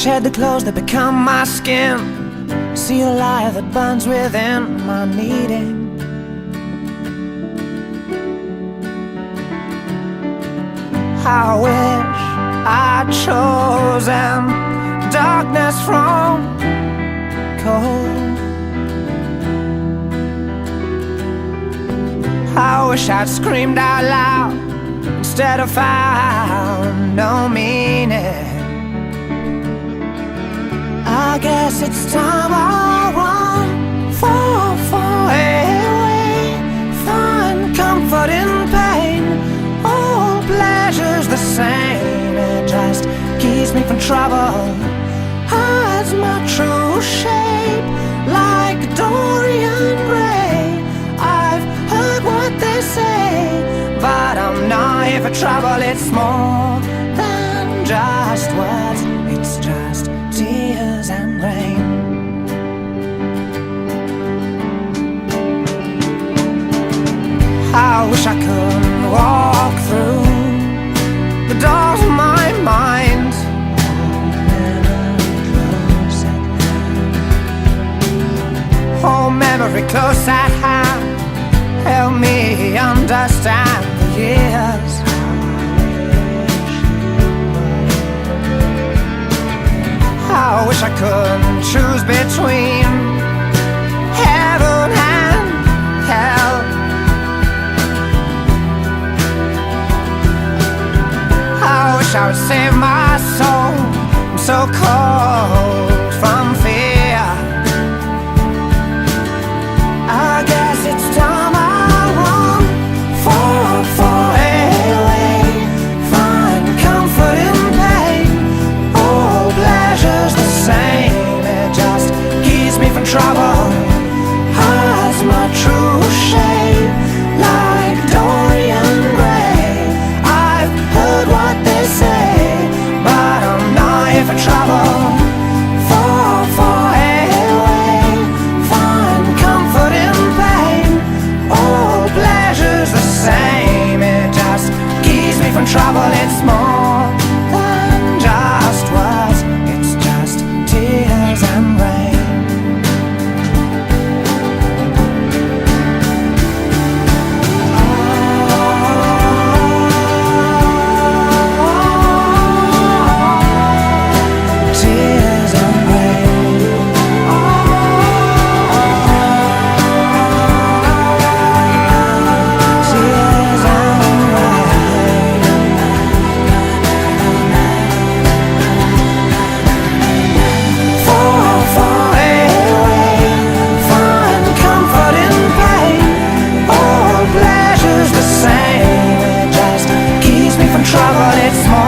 shed the clothes that become my skin, see the light that burns within my needing. I wish I'd chosen darkness from cold. I wish I'd screamed out loud instead of found no meaning. I guess it's time I run far away, find comfort in pain. All pleasure's the same, it just keeps me from trouble, hides my true shape like Dorian Gray. I've heard what they say, but I'm not here for trouble. It's more than just words, it's just tears and rain. I wish I could walk through the doors of my mind, hold memory close at hand, help me understand the years. I wish I could choose between heaven and hell. I wish I would save my soul, I'm so cold from fear. I guess it's time I run far away, find comfort in pain. All pleasure's the same, it just keeps me from trouble, hides my true shape like Dorian Gray. I've heard what they say, but I'm not here for trouble. Far away, find comfort in pain. All pleasure's the same, it just keeps me from trouble. It's more than just words, it's just tears and rain. Tears and rain. Tears and rain. Far away, find comfort in pain. All pleasure's the same, it just keeps me from trouble. It's more